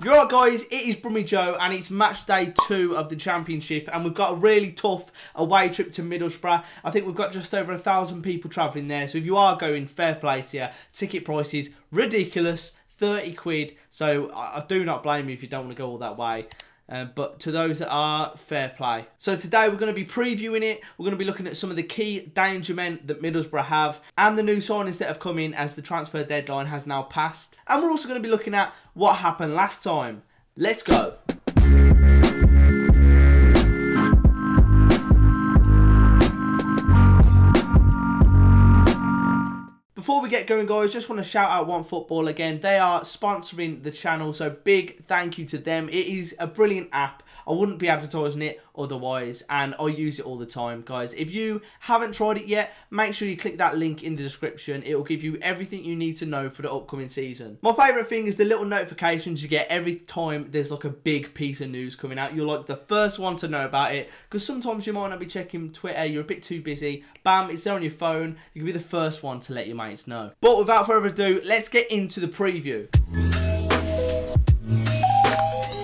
You're right, guys, it is Brummy Joe and it's match day 2 of the championship, and we've got a really tough away trip to Middlesbrough. I think we've got just over 1,000 people travelling there, so if you are going, fair play to you. Ticket prices ridiculous, 30 quid, so I do not blame you if you don't want to go all that way. But to those that are, fair play. So today we're going to be previewing it. We're going to be looking at some of the key danger men that Middlesbrough have and the new signings that have come in as the transfer deadline has now passed. And we're also going to be looking at what happened last time. Let's go. Before we get going, guys, just want to shout out OneFootball again. They are sponsoring the channel, so big thank you to them. It is a brilliant app. I wouldn't be advertising it otherwise, and I use it all the time, guys. If you haven't tried it yet, make sure you click that link in the description. It will give you everything you need to know for the upcoming season. My favourite thing is the little notifications you get every time there's like a big piece of news coming out. You're like the first one to know about it, because sometimes you might not be checking Twitter, you're a bit too busy. Bam, it's there on your phone. You can be the first one to let your mates know. But without further ado, let's get into the preview.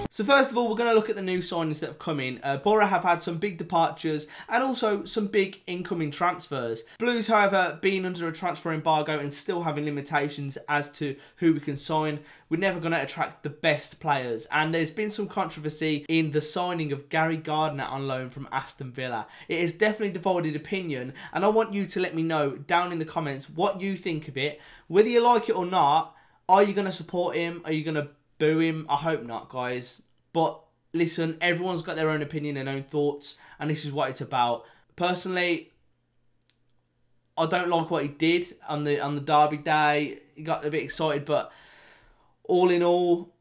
So first of all, we're going to look at the new signings that have come in. Boro have had some big departures and also some big incoming transfers. Blues, however, being under a transfer embargo and still having limitations as to who we can sign, we're never going to attract the best players. And there's been some controversy in the signing of Gary Gardner on loan from Aston Villa. It has definitely divided opinion, and I want you to let me know down in the comments what you think of it. Whether you like it or not, are you going to support him? Are you going to boo him? I hope not, guys. But listen, everyone's got their own opinion and own thoughts, and this is what it's about. Personally, I don't like what he did on the derby day. He got a bit excited, but all in all,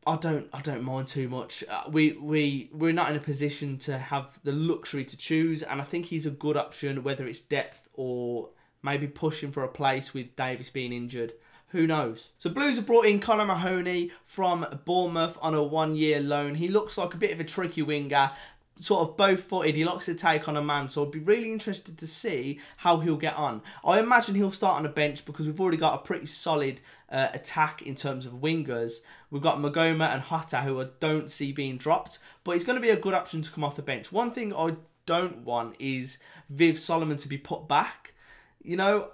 I don't mind too much. We're not in a position to have the luxury to choose, and I think he's a good option, whether it's depth or maybe pushing for a place with Davis being injured. Who knows? So Blues have brought in Mahoney from Bournemouth on a 1-year loan. He looks like a bit of a tricky winger, sort of both-footed. He likes to take on a man, so I'd be really interested to see how he'll get on. I imagine he'll start on a bench because we've already got a pretty solid attack in terms of wingers. We've got Magoma and Hota, who I don't see being dropped, but he's going to be a good option to come off the bench. One thing I don't want is Viv Solomon to be put back. You know,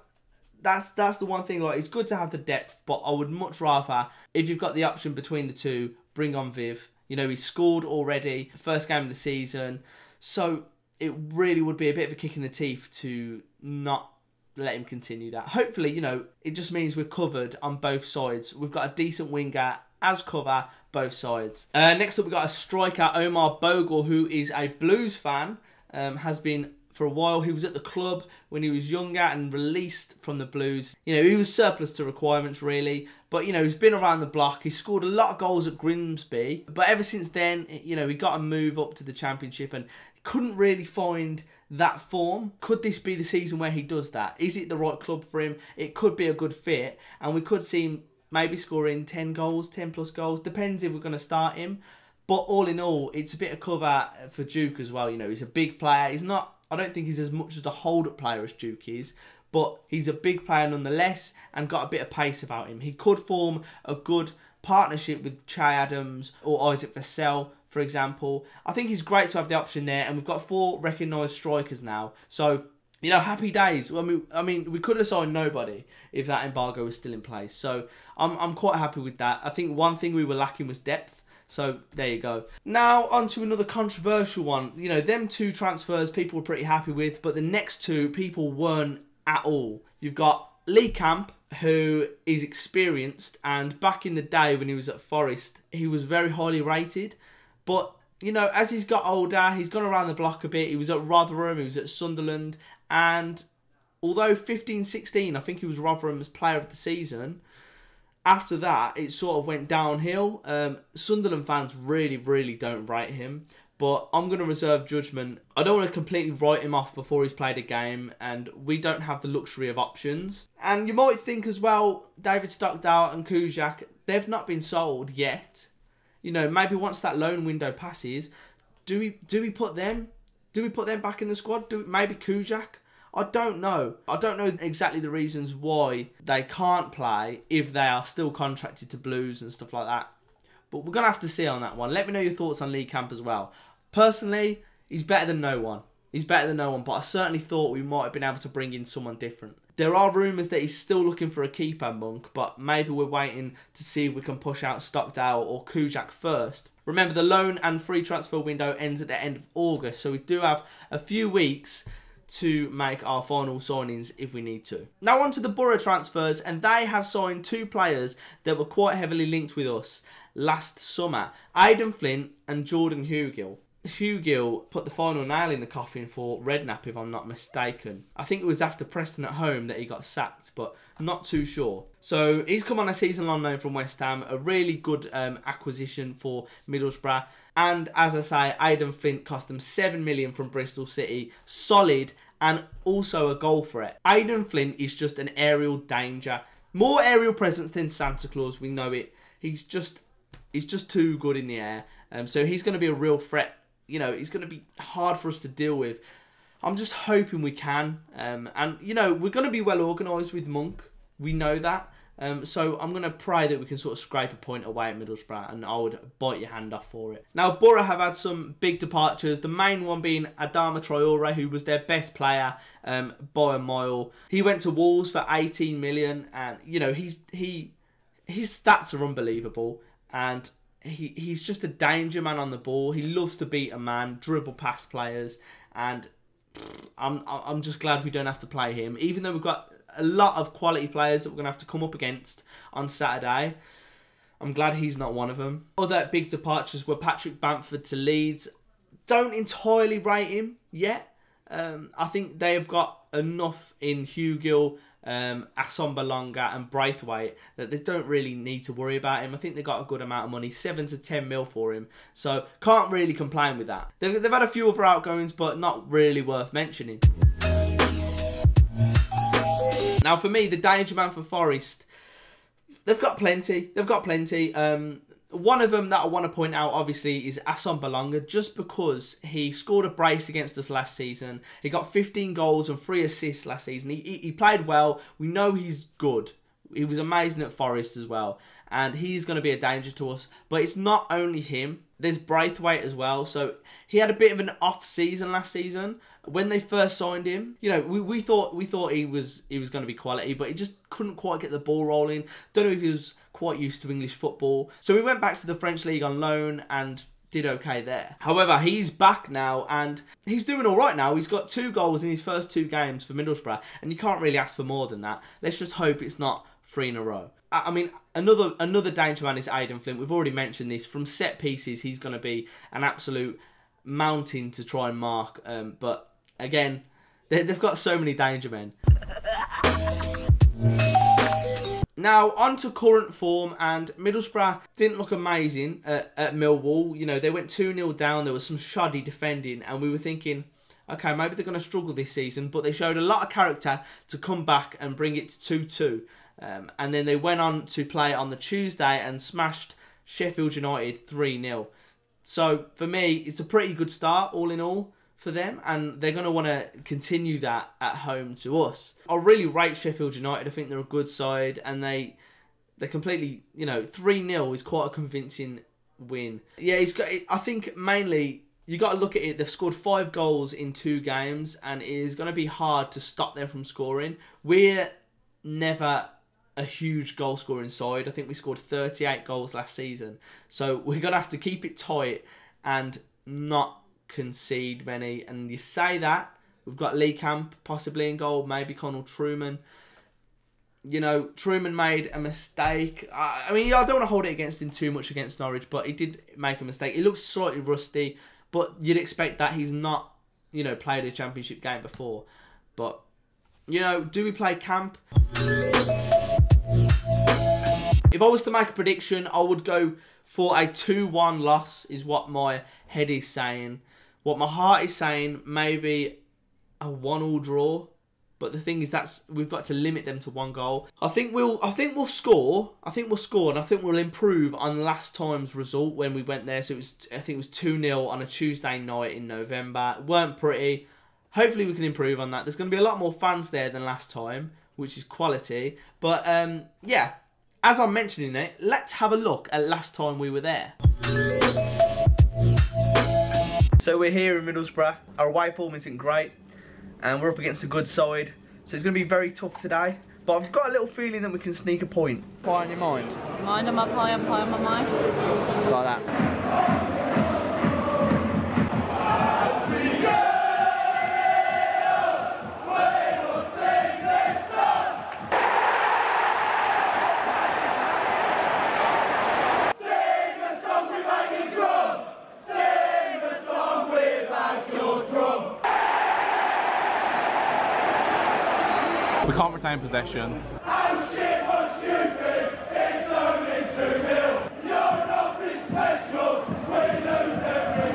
that's the one thing. Like, it's good to have the depth, but I would much rather, if you've got the option between the two, bring on Viv. You know, he scored already, first game of the season, so it really would be a bit of a kick in the teeth to not let him continue that. Hopefully, you know, it just means we're covered on both sides. We've got a decent winger as cover, both sides. Next up, we've got a striker, Omar Bogle, who is a Blues fan, has been for a while. He was at the club when he was younger and released from the Blues. You know, he was surplus to requirements, really. But, you know, he's been around the block. He scored a lot of goals at Grimsby. But ever since then, you know, he got a move up to the Championship and couldn't really find that form. Could this be the season where he does that? Is it the right club for him? It could be a good fit. And we could see him maybe scoring 10 goals, 10 plus goals. Depends if we're going to start him. But all in all, it's a bit of cover for Duke as well. You know, he's a big player. He's not, I don't think he's as much as a hold-up player as Duke is, but he's a big player nonetheless and got a bit of pace about him. He could form a good partnership with Che Adams or Isaac Vassell, for example. I think he's great to have the option there, and we've got 4 recognised strikers now. So, you know, happy days. I mean, we could have signed nobody if that embargo was still in place. So, I'm quite happy with that. I think one thing we were lacking was depth. So, there you go. Now, on to another controversial one. You know, them 2 transfers people were pretty happy with, but the next 2 people weren't at all. You've got Lee Camp, who is experienced, and back in the day when he was at Forest, he was very highly rated. But, you know, as he's got older, he's gone around the block a bit. He was at Rotherham, he was at Sunderland, and although 15-16, I think he was Rotherham's player of the season, after that, it sort of went downhill. Sunderland fans really, really don't rate him. But I'm going to reserve judgment. I don't want to completely write him off before he's played a game. And we don't have the luxury of options. And you might think as well, David Stockdale and Kujak, they've not been sold yet. You know, maybe once that loan window passes, do we put them? Do we put them back in the squad? Maybe Kujak? I don't know. I don't know exactly the reasons why they can't play if they are still contracted to Blues and stuff like that. But we're going to have to see on that one. Let me know your thoughts on Lee Camp as well. Personally, he's better than no one. He's better than no one, but I certainly thought we might have been able to bring in someone different. There are rumours that he's still looking for a keeper, Monk, but maybe we're waiting to see if we can push out Stockdale or Kujak first. Remember, the loan and free transfer window ends at the end of August, so we do have a few weeks to make our final signings if we need to. Now on to the Boro transfers, and they have signed 2 players that were quite heavily linked with us last summer. Aidan Flint and Jordan Hugill. Hugill put the final nail in the coffin for Redknapp, if I'm not mistaken. I think it was after Preston at home that he got sacked, but I'm not too sure. So he's come on a season-long loan from West Ham, a really good acquisition for Middlesbrough. And as I say, Aidan Flint cost them $7 million from Bristol City, solid, and also a goal threat. Aidan Flint is just an aerial danger, more aerial presence than Santa Claus. We know it. He's just too good in the air. So he's going to be a real threat. You know, it's going to be hard for us to deal with. I'm just hoping we can. And, you know, we're going to be well organised with Monk. We know that. So I'm going to pray that we can sort of scrape a point away at Middlesbrough, and I would bite your hand off for it. Now, Boro have had some big departures. The main one being Adama Traore, who was their best player by a mile. He went to Wolves for 18 million, and, you know, his stats are unbelievable. And he's just a danger man on the ball. He loves to beat a man, dribble past players, and I'm just glad we don't have to play him. Even though we've got a lot of quality players that we're going to have to come up against on Saturday, I'm glad he's not one of them. Other big departures were Patrick Bamford to Leeds. Don't entirely rate him yet. I think they've got enough in Hugill, Assombalonga and Braithwaite that they don't really need to worry about him. I think they got a good amount of money, 7 to 10 mil for him, so can't really complain with that. They've had a few other outgoings, but not really worth mentioning. Now for me, the danger man for Forest, they've got plenty. They've got plenty. One of them that I want to point out, obviously, is Assombalonga, just because he scored a brace against us last season. He got 15 goals and 3 assists last season. He played well. We know he's good. He was amazing at Forest as well. And he's going to be a danger to us. But it's not only him. There's Braithwaite as well. So he had a bit of an off season last season. When they first signed him, you know, we thought he was going to be quality, but he just couldn't quite get the ball rolling. Don't know if he was quite used to English football. So we went back to the French league on loan and did okay there. However, he's back now and he's doing all right now. He's got 2 goals in his first 2 games for Middlesbrough, and you can't really ask for more than that. Let's just hope it's not 3 in a row. I mean, another danger man is Aidan Flint. We've already mentioned this. From set pieces, he's going to be an absolute mountain to try and mark. But again, they've got so many danger men. Now, on to current form, and Middlesbrough didn't look amazing at Millwall. You know, they went 2-0 down. There was some shoddy defending, and we were thinking, okay, maybe they're going to struggle this season, but they showed a lot of character to come back and bring it to 2-2. And then they went on to play on the Tuesday and smashed Sheffield United 3-0. So, for me, it's a pretty good start, all in all, for them. And they're going to want to continue that at home to us. I really rate Sheffield United. I think they're a good side. And they completely, you know, 3-0 is quite a convincing win. Yeah, I think mainly, you got to look at it. They've scored 5 goals in 2 games. And it is going to be hard to stop them from scoring. We're never a huge goal scoring side. I think we scored 38 goals last season. So we're going to have to keep it tight and not concede many. And you say that, we've got Lee Camp possibly in goal, maybe Connell Truman. You know, Truman made a mistake. I mean, I don't want to hold it against him too much against Norwich, but he did make a mistake. He looks slightly rusty, but you'd expect that. He's not, you know, played a championship game before. But, you know, do we play Camp? If I was to make a prediction, I would go for a 2-1 loss, is what my head is saying. What my heart is saying, maybe a 1-1 draw. But the thing is, we've got to limit them to 1 goal. I think we'll score. And I think we'll improve on last time's result when we went there. So I think it was 2-0 on a Tuesday night in November. It weren't pretty. Hopefully we can improve on that. There's going to be a lot more fans there than last time, which is quality. But yeah, as I'm mentioning it, let's have a look at last time we were there. So we're here in Middlesbrough. Our away form isn't great, and we're up against a good side. So it's going to be very tough today. But I've got a little feeling that we can sneak a point. Pie on your mind? Mind on my pie and pie on my mind. Like that. We can't retain possession. How shit was stupid, it's only 2-0. You're nothing special, we lose every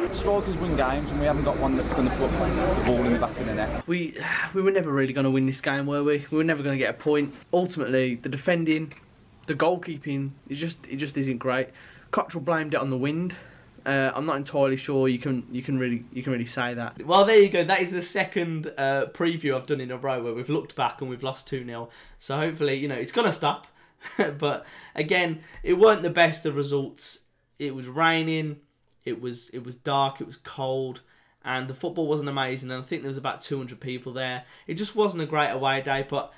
week. Strikers win games and we haven't got one that's going to put the ball in the back of the net. We were never really going to win this game, were we? We were never going to get a point. Ultimately, the defending, the goalkeeping, it just isn't great. Cottrell blamed it on the wind. I'm not entirely sure you can really say that. Well, there you go. That is the second preview I've done in a row where we've looked back and we've lost 2-0. So hopefully, you know, it's gonna stop. But again, it weren't the best of results. It was raining. It was dark. It was cold, and the football wasn't amazing. And I think there was about 200 people there. It just wasn't a great away day. But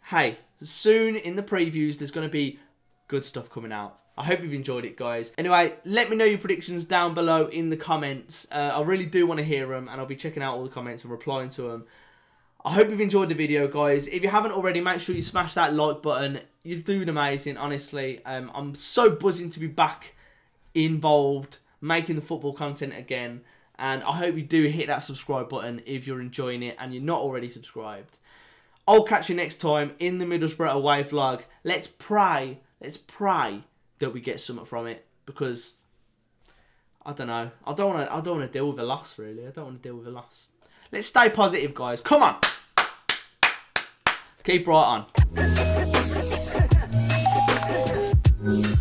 hey, soon in the previews, there's gonna be good stuff coming out. I hope you've enjoyed it, guys. Anyway, let me know your predictions down below in the comments. I really do want to hear them, and I'll be checking out all the comments and replying to them. I hope you've enjoyed the video, guys. If you haven't already, make sure you smash that like button. You're doing amazing, honestly. I'm so buzzing to be back involved, making the football content again. And I hope you do hit that subscribe button if you're enjoying it and you're not already subscribed. I'll catch you next time in the Middlesbrough away vlog. Let's pray that we get something from it, because I don't know. I don't want to deal with a loss, really. I don't want to deal with a loss. Let's stay positive, guys. Come on. Keep right on.